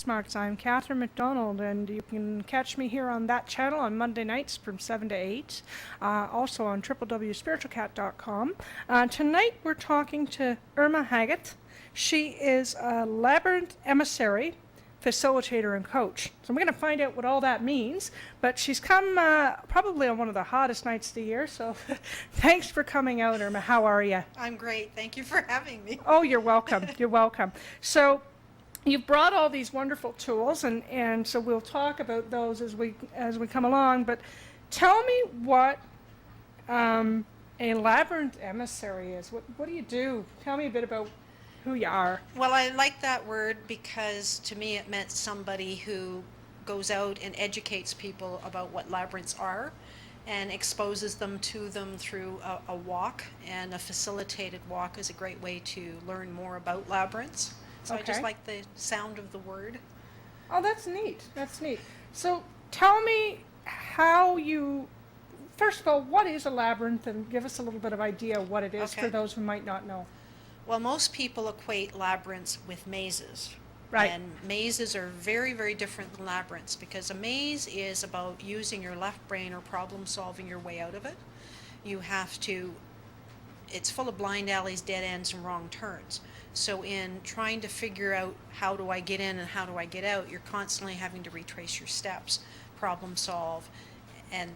Marks. I'm Catherine MacDonald, and you can catch me here on that channel on Monday nights from 7 to 8, also on www.spiritualcat.com. Tonight we're talking to Irma Haggith. She is a Labyrinth emissary, facilitator, and coach. So I'm going to find out what all that means, but she's come probably on one of the hottest nights of the year, so thanks for coming out, Irma. How are you? I'm great. Thank you for having me. Oh, you're welcome. You're welcome. So you've brought all these wonderful tools, and so we'll talk about those as we come along. But tell me what a labyrinth emissary is. What do you do? Tell me a bit about who you are. Well, I like that word because to me it meant somebody who goes out and educates people about what labyrinths are and exposes them to them through a walk, and a facilitated walk is a great way to learn more about labyrinths. So I just like the sound of the word. Oh, that's neat. That's neat. So tell me how you, first of all, what is a labyrinth, and give us a little bit of idea of what it is for those who might not know. Well, most people equate labyrinths with mazes. Right. And mazes are very, very different than labyrinths, because a maze is about using your left brain or problem solving your way out of it. You have to, it's full of blind alleys, dead ends, and wrong turns. So in trying to figure out how do I get in and how do I get out, you're constantly having to retrace your steps, problem solve, and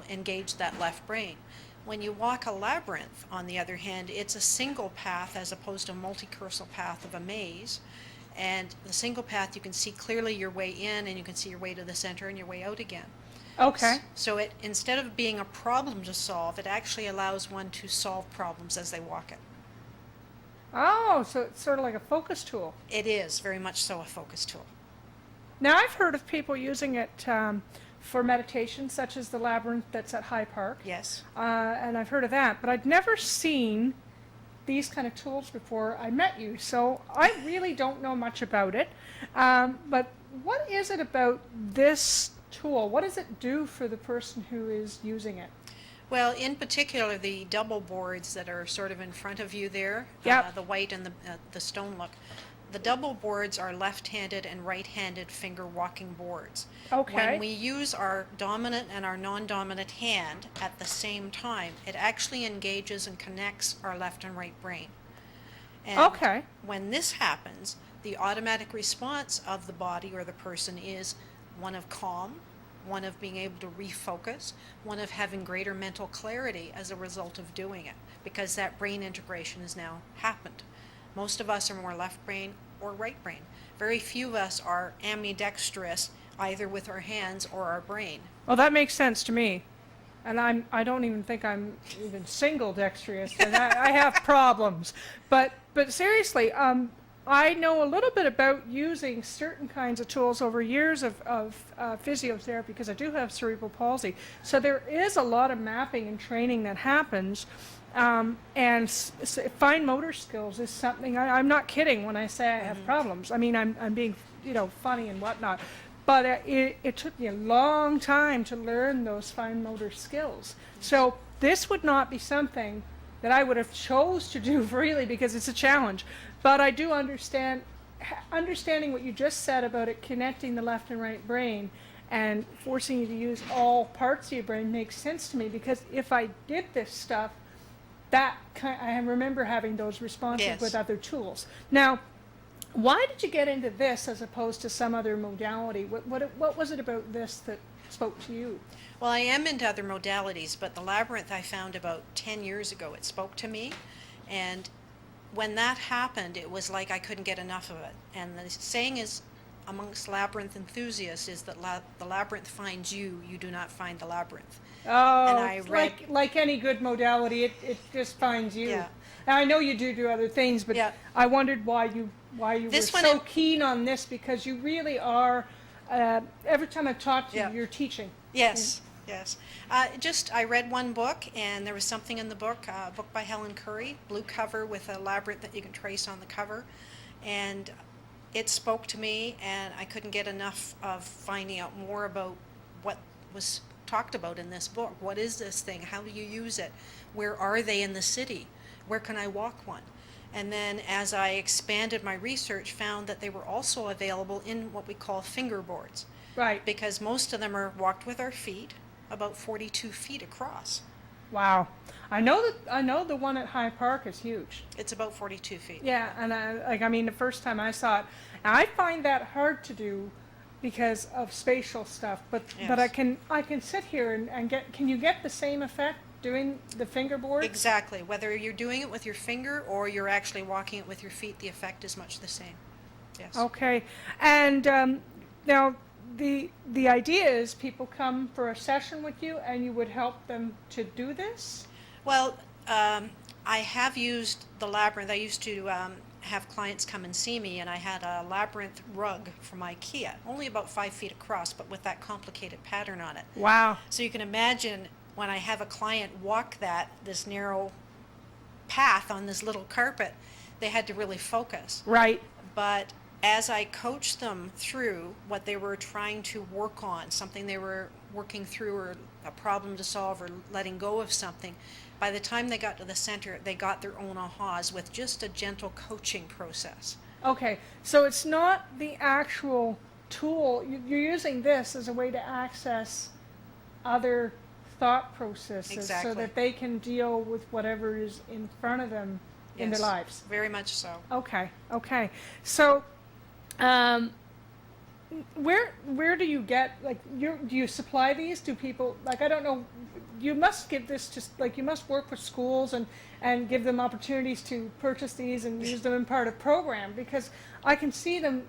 engage that left brain. When you walk a labyrinth, on the other hand, it's a single path as opposed to a multi-cursal path of a maze. And the single path, you can see clearly your way in, and you can see your way to the center and your way out again. Okay. So it, instead of being a problem to solve, it actually allows one to solve problems as they walk it. Oh, so it's sort of like a focus tool. It is very much so a focus tool. Now, I've heard of people using it for meditation, such as the labyrinth that's at High Park. Yes. And I've heard of that, but I'd never seen these kind of tools before I met you, so I really don't know much about it. But what is it about this tool? What does it do for the person who is using it? Well, in particular, the double boards that are sort of in front of you there, the white and the stone look. The double boards are left-handed and right-handed finger walking boards. Okay. When we use our dominant and our non-dominant hand at the same time, it actually engages and connects our left and right brain. And when this happens, the automatic response of the body or the person is one of calm, one of being able to refocus, one of having greater mental clarity as a result of doing it, because that brain integration has now happened. Most of us are more left brain or right brain. Very few of us are ambidextrous, either with our hands or our brain. Well, that makes sense to me. And I don't even think I'm even single dexterous, and I have problems. But seriously, I know a little bit about using certain kinds of tools over years of physiotherapy, because I do have cerebral palsy. So there is a lot of mapping and training that happens. And fine motor skills is something, I'm not kidding when I say I have problems. I mean, I'm being, funny and whatnot. But it took me a long time to learn those fine motor skills. So this would not be something that I would have chose to do freely, because it's a challenge. But I do understanding what you just said about it connecting the left and right brain and forcing you to use all parts of your brain makes sense to me, because if I did this stuff, I remember having those responses with other tools. Now, why did you get into this as opposed to some other modality? What was it about this that spoke to you? Well, I am into other modalities, but the labyrinth I found about 10 years ago, it spoke to me. And when that happened, it was like I couldn't get enough of it. And the saying is, amongst labyrinth enthusiasts, is that the labyrinth finds you, you do not find the labyrinth. Oh, and I read, like any good modality, it just finds you. Yeah. Now, I know you do other things, but I wondered why you were so keen on this, because you really are, every time I've talked to you, you're teaching. Yes, yes. I read one book, and there was something in the book, a book by Helen Curry, blue cover with a labyrinth that you can trace on the cover, and it spoke to me, and I couldn't get enough of finding out more about what was talked about in this book. What is this thing? How do you use it? Where are they in the city? Where can I walk one? And then as I expanded my research, found that they were also available in what we call fingerboards, Right. because most of them are walked with our feet, about 42 feet across. Wow. I know the one at High Park is huge. It's about 42 feet. Yeah, and I mean, the first time I saw it, and I find that hard to do because of spatial stuff. But Yes. I can sit here and get. Can you get the same effect doing the fingerboard? Exactly. Whether you're doing it with your finger or you're actually walking it with your feet, the effect is much the same. Yes. Okay, and now the idea is people come for a session with you, and you would help them to do this. Well, I have used the Labyrinth. I used to have clients come and see me, and I had a Labyrinth rug from IKEA, only about 5 feet across, but with that complicated pattern on it. Wow. So you can imagine when I have a client walk this narrow path on this little carpet, they had to really focus. Right. But as I coached them through what they were trying to work on, something they were working through, or a problem to solve, or letting go of something, by the time they got to the center, they got their own ahas with just a gentle coaching process. Okay, so it's not the actual tool. You're using this as a way to access other thought processes Exactly. so that they can deal with whatever is in front of them in their Yes, lives. very much so. Okay, okay. So, where do you get, like, do you supply these? Do people, like, I don't know, you must give this to, like, you must work with schools and give them opportunities to purchase these and use them in part of program, because I can see them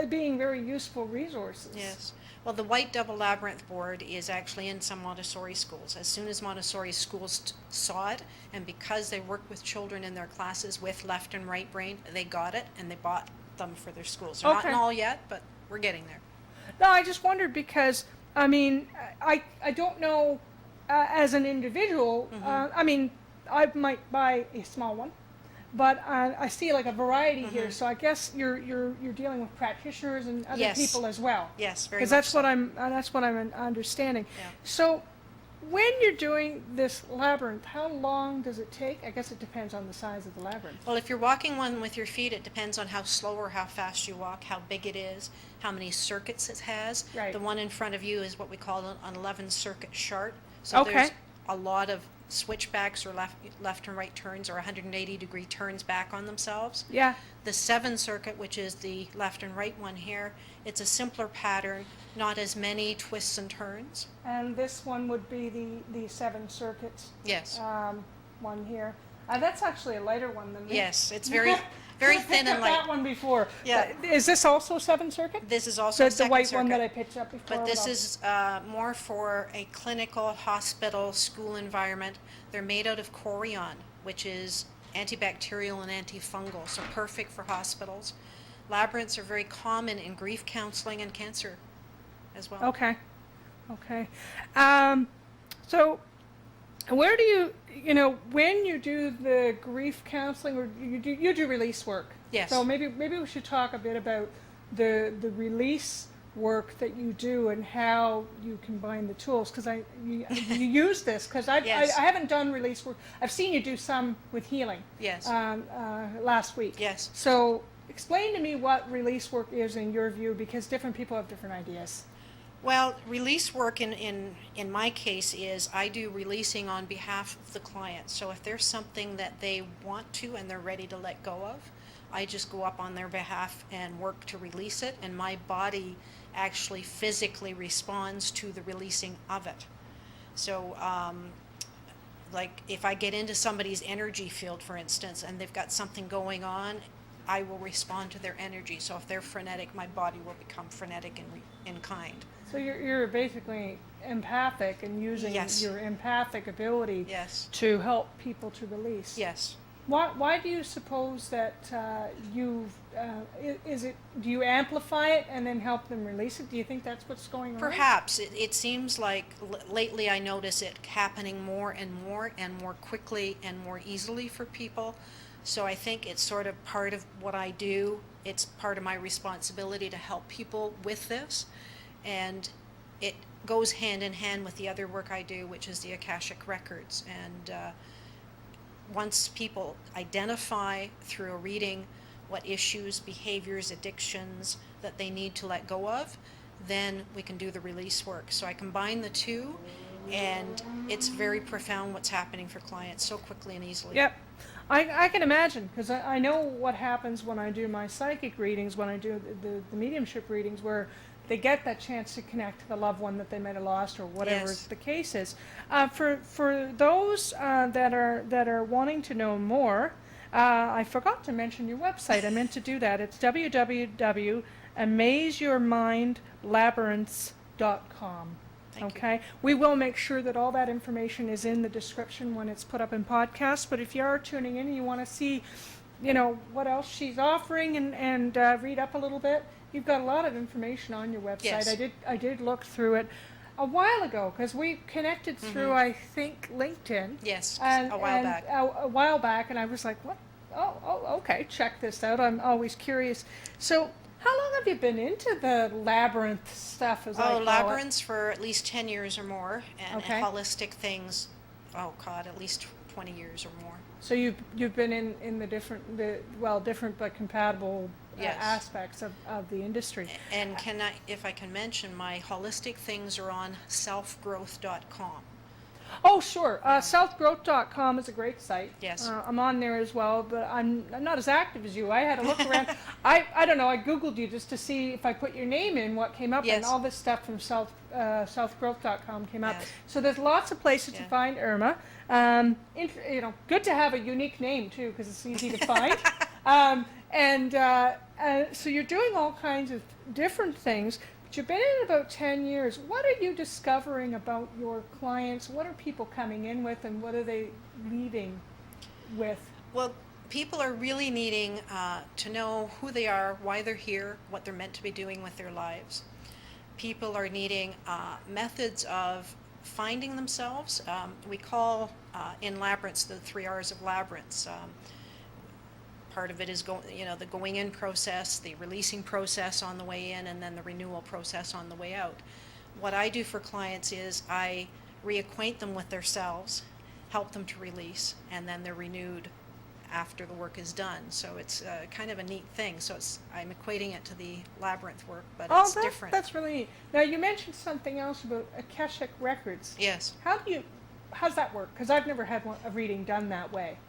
being very useful resources. Yes. Well, the white double labyrinth board is actually in some Montessori schools. As soon as Montessori schools saw it, and because they work with children in their classes with left and right brain, they got it and they bought them for their schools. They're not Okay. in all yet, but we're getting there. No, I just wondered because, I mean, I don't know, as an individual, I mean, I might buy a small one, but I see like a variety here. So I guess you're dealing with practitioners and other Yes. people as well. Yes, very Because much that's so. what I'm understanding. Yeah. So when you're doing this labyrinth, how long does it take? I guess it depends on the size of the labyrinth. Well, if you're walking one with your feet, it depends on how slow or how fast you walk, how big it is, how many circuits it has. Right. The one in front of you is what we call an 11 circuit chart. So Okay. there's a lot of switchbacks or left and right turns, or 180-degree turns back on themselves. Yeah. The 7 circuit, which is the left and right one here, it's a simpler pattern, not as many twists and turns. And this one would be the 7 circuits. Yes. One here. That's actually a lighter one than this. Yes, it's very, very thin and light. That one before. Yeah. Is this also 7 circuit? This is also a The second white circuit. one that I picked up before. But this well, is more for a clinical, hospital, school environment. They're made out of corian, which is antibacterial and antifungal, so perfect for hospitals. Labyrinths are very common in grief counseling and cancer as well. Okay. Okay. So where do when you do the grief counseling, or you do release work? Yes. So maybe we should talk a bit about the release work that you do and how you combine the tools, because you use this, because Yes. I haven't done release work. I've seen you do some with healing Yes. last week. Yes. So explain to me what release work is in your view, because different people have different ideas. Well, release work in my case is I do releasing on behalf of the client. So if there's something that they want to and they're ready to let go of, I just go up on their behalf and work to release it, and my body actually physically responds to the releasing of it. So like if I get into somebody's energy field, for instance, and they've got something going on, I will respond to their energy. So if they're frenetic, my body will become frenetic and in kind. So you're basically empathic and using Yes. your empathic ability Yes. to help people to release. Yes. Why do you suppose that do you amplify it and then help them release it? Do you think that's what's going on? Perhaps. It seems like lately I notice it happening more and more quickly and more easily for people. So I think it's sort of part of what I do. It's part of my responsibility to help people with this. And it goes hand in hand with the other work I do, which is the Akashic Records. And once people identify through a reading what issues, behaviors, addictions that they need to let go of, then we can do the release work. So I combine the two, and it's very profound what's happening for clients so quickly and easily. Yep. I can imagine, because I know what happens when I do my psychic readings, when I do the mediumship readings, where they get that chance to connect to the loved one that they might have lost, or whatever Yes. the case is. For those that are wanting to know more, I forgot to mention your website. I meant to do that. It's www.amazeyourmindlabyrinths.com. Thank you. Okay, we will make sure that all that information is in the description when it's put up in podcast. But if you are tuning in and you want to see, what else she's offering and read up a little bit, you've got a lot of information on your website. Yes. I did look through it a while ago, because we connected through, I think, LinkedIn. Yes, And, a while back. A while back, and I was like, what? Oh, okay, check this out. I'm always curious. So, how long have you been into the labyrinth stuff, as I call it? Labyrinths for at least 10 years or more, and Okay. holistic things, at least 20 years or more. So you've been in the different but compatible Yes. aspects of the industry. And if I can mention, my holistic things are on selfgrowth.com. Oh, sure. Selfgrowth.com is a great site. Yes. I'm on there as well, but I'm not as active as you. I had to look around. I don't know. I Googled you just to see if I put your name in, what came up, and Yes. all this stuff from selfgrowth.com came up. Yes. So there's lots of places to Yeah. find Irma. Good to have a unique name too, because it's easy to find. So you're doing all kinds of different things. You've been in about 10 years. What are you discovering about your clients? What are people coming in with, and what are they leaving with? Well, people are really needing to know who they are, why they're here, what they're meant to be doing with their lives. People are needing methods of finding themselves. We call in Labyrinths the 3 R's of Labyrinths. Part of it is the going in process, the releasing process on the way in, and then the renewal process on the way out. What I do for clients is I reacquaint them with themselves, help them to release, and then they're renewed after the work is done. So it's kind of a neat thing. So I'm equating it to the labyrinth work, but it's different. That's really neat. Now, you mentioned something else about Akashic Records. Yes. How's that work? Because I've never had a reading done that way.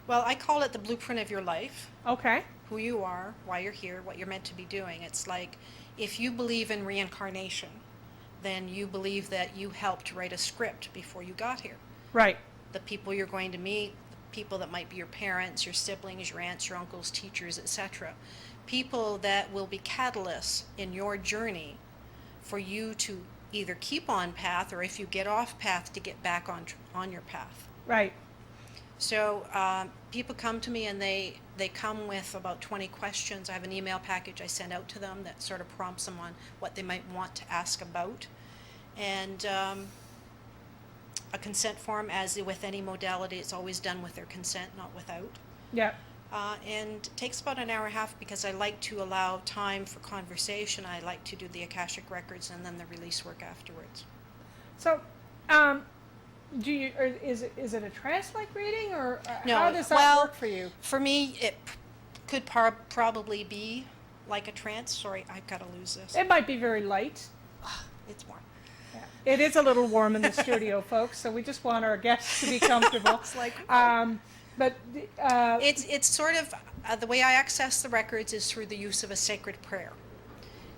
Well, I call it the blueprint of your life. Okay. Who you are, why you're here, what you're meant to be doing. It's like, if you believe in reincarnation, then you believe that you helped write a script before you got here. Right. The people you're going to meet, people that might be your parents, your siblings, your aunts, your uncles, teachers, etc. People that will be catalysts in your journey for you to either keep on path, or if you get off path, to get back on your path. Right. So people come to me, and they come with about 20 questions. I have an email package I send out to them that sort of prompts them on what they might want to ask about. And a consent form, as with any modality, it's always done with their consent, not without. Yeah. And it takes about an hour and a half, because I like to allow time for conversation. I like to do the Akashic Records and then the release work afterwards. So, is it a trance-like reading, or No, how does that well, work for you? For me, it could probably be like a trance. Sorry, I've got to lose this. It might be very light. It's warm. It is a little warm in the studio, folks, so we just want our guests to be comfortable. It's like, it's sort of the way I access the records is through the use of a sacred prayer,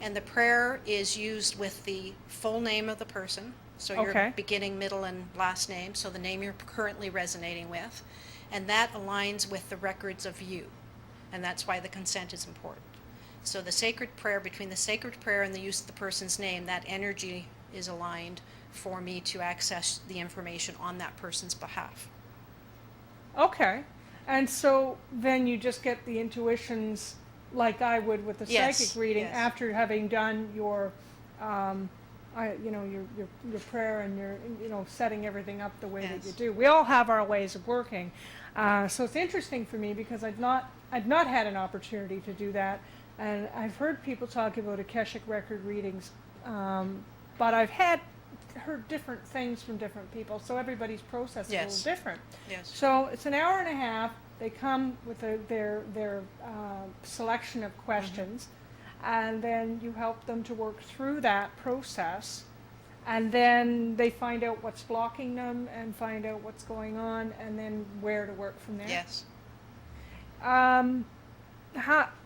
and the prayer is used with the full name of the person. So your Okay. beginning, middle, and last name. So the name you're currently resonating with, and that aligns with the records of you, and that's why the consent is important. So the sacred prayer, between the sacred prayer and the use of the person's name, that energy is aligned for me to access the information on that person's behalf. Okay. And so then you just get the intuitions like I would with the Yes, psychic reading yes. after having done your your prayer and your setting everything up the way that Yes. you do. We all have our ways of working, so it's interesting for me because I've not had an opportunity to do that, and I've heard people talk about Akashic record readings, but I've had heard different things from different people, so everybody's process is a Yes. little different. Yes. So it's an hour and a half. They come with their selection of questions, and then you help them to work through that process, and then they find out what's blocking them and find out what's going on, and then where to work from there. Yes.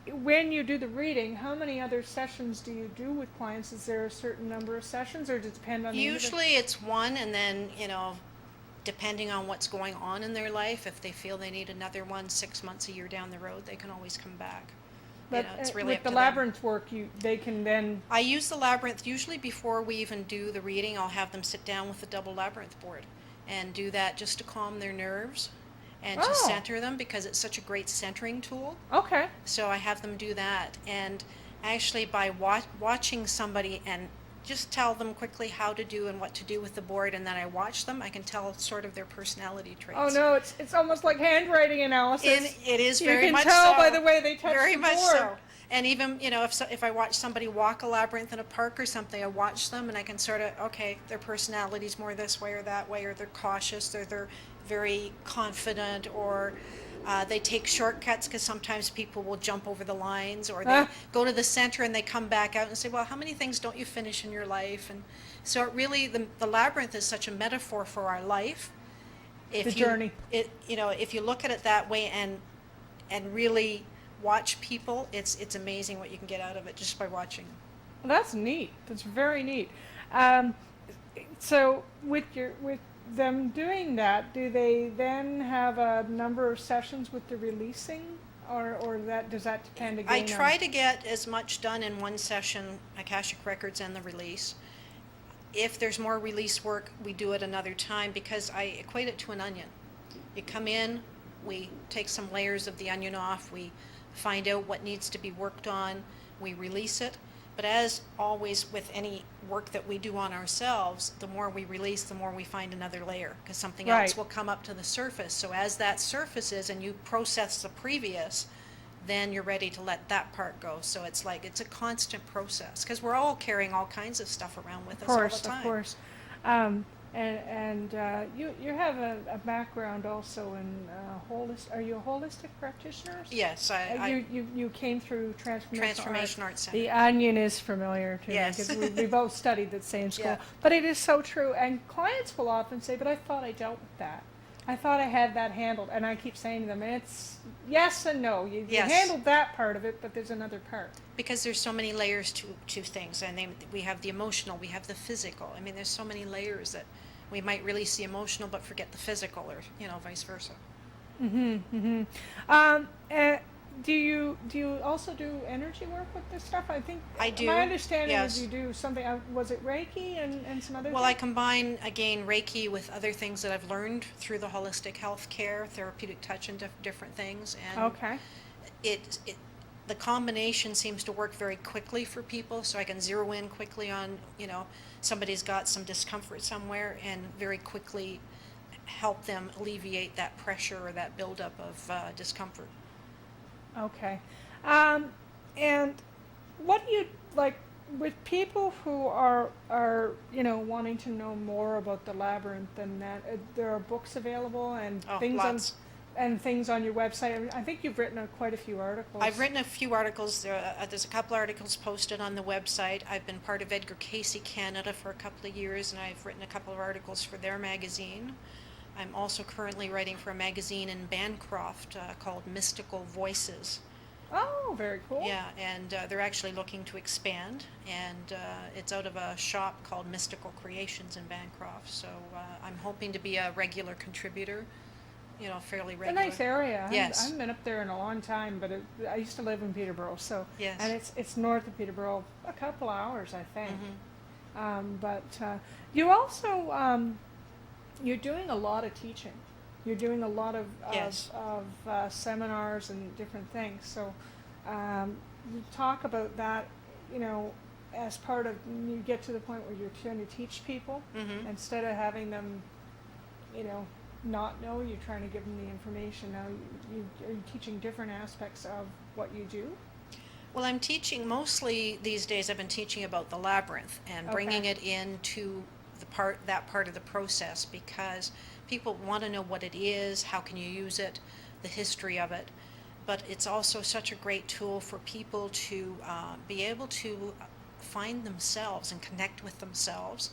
When you do the reading, how many other sessions do you do with clients? Is there a certain number of sessions, or does it depend on the individual? Usually it's one, and then, depending on what's going on in their life, if they feel they need another one 6 months, a year down the road, they can always come back. But It's really with up the to them. labyrinth work, they can then. I use the labyrinth usually before we even do the reading. I'll have them sit down with the double labyrinth board and do that just to calm their nerves and to Oh. center them, because it's such a great centering tool. Okay. So I have them do that, and actually by watching somebody and just tell them quickly how to do and what to do with the board, and then I watch them, I can tell sort of their personality traits. Oh no, it's almost like handwriting analysis. And it is very much so. You can tell by the way they touch Very the much board. so. And even, if I watch somebody walk a labyrinth in a park or something, I watch them and I can sort of, okay, their personality's more this way or that way, or they're cautious, or they're very confident, or they take shortcuts, because sometimes people will jump over the lines, or they go to the center and they come back out and say, well, how many things don't you finish in your life? And so it really, the labyrinth is such a metaphor for our life. The journey. If you look at it that way and really watch people, it's amazing what you can get out of it just by watching. Well, that's neat. That's very neat. So with them doing that, do they then have a number of sessions with the releasing, or does that depend again? I try to get as much done in one session, Akashic Records and the release. If there's more release work, we do it another time, because I equate it to an onion. You come in, we take some layers of the onion off, we find out what needs to be worked on, we release it. But as always with any work that we do on ourselves, the more we release, the more we find another layer, because something else Right. will come up to the surface. So as that surfaces and you process the previous, then you're ready to let that part go. So it's a constant process, because we're all carrying all kinds of stuff around with us all the time. Of course. And you have a background also in holistic. Are you a holistic practitioner? Yes, You came through Transformation Arts Center. The onion is familiar to Yes. me, because we both studied at the same school. Yeah. But it is so true. And clients will often say, but I thought I dealt with that. I thought I had that handled. And I keep saying to them, it's yes and no. You Yes. handled that part of it, but there's another part. Because there's so many layers to things, and we have the emotional, we have the physical. I mean, there's so many layers that we might release the emotional but forget the physical, or vice versa. Do you also do energy work with this stuff? I think I do, My understanding yes. is you do something. Was it Reiki and some other? Well, I things? combine, again, Reiki with other things that I've learned through the holistic health care, therapeutic touch, and different things. And Okay. the combination seems to work very quickly for people, so I can zero in quickly on, somebody's got some discomfort somewhere, and very quickly help them alleviate that pressure or that buildup of discomfort. Okay. And what do you like with people who are wanting to know more about the labyrinth and that? There are books available and Lots. things on your website. I think you've written quite a few articles. I've written a few articles. There's a couple articles posted on the website. I've been part of Edgar Cayce Canada for a couple of years, and I've written a couple of articles for their magazine. I'm also currently writing for a magazine in Bancroft called Mystical Voices. Oh, very cool. Yeah, and they're actually looking to expand, and it's out of a shop called Mystical Creations in Bancroft. So I'm hoping to be a regular contributor, fairly It's a regular. nice area. Yes. I haven't been up there in a long time, but I used to live in Peterborough, so Yes. and it's north of Peterborough, a couple hours, I think. Mhm. But you also you're doing a lot of teaching. You're doing a lot of Yes. seminars and different things. So you talk about that, as part of you get to the point where you're trying to teach people Mhm. instead of having them, not know. You're trying to give them the information. Now are you teaching different aspects of what you do? Well, I'm teaching mostly these days. I've been teaching about the labyrinth and bringing Okay. it into that part of the process, because people want to know what it is, how can you use it, the history of it. But it's also such a great tool for people to be able to find themselves and connect with themselves.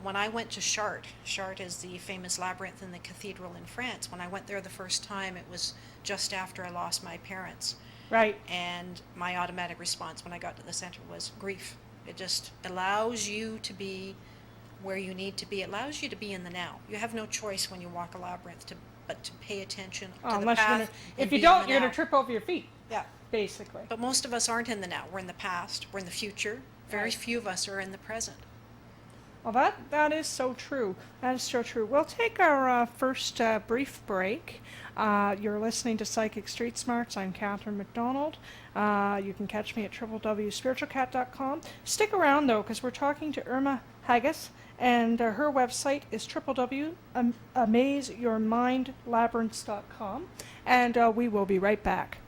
When I went to Chartres is the famous labyrinth in the cathedral in France. When I went there the first time, it was just after I lost my parents. Right. And my automatic response when I got to the center was grief. It just allows you to be where you need to be. It allows you to be in the now. You have no choice when you walk a labyrinth but to pay attention to the Unless path. if you don't, you're going to trip over your feet. Yeah. Basically. But most of us aren't in the now. We're in the past. We're in the future. Very Right. few of us are in the present. Well, that is so true. That is so true. We'll take our first brief break. You're listening to Psychic Street Smarts. I'm Catherine MacDonald. You can catch me at www.spiritualcat.com. Stick around, though, because we're talking to Irma Haggith, and her website is www.amazeyourmindlabyrinths.com. And we will be right back.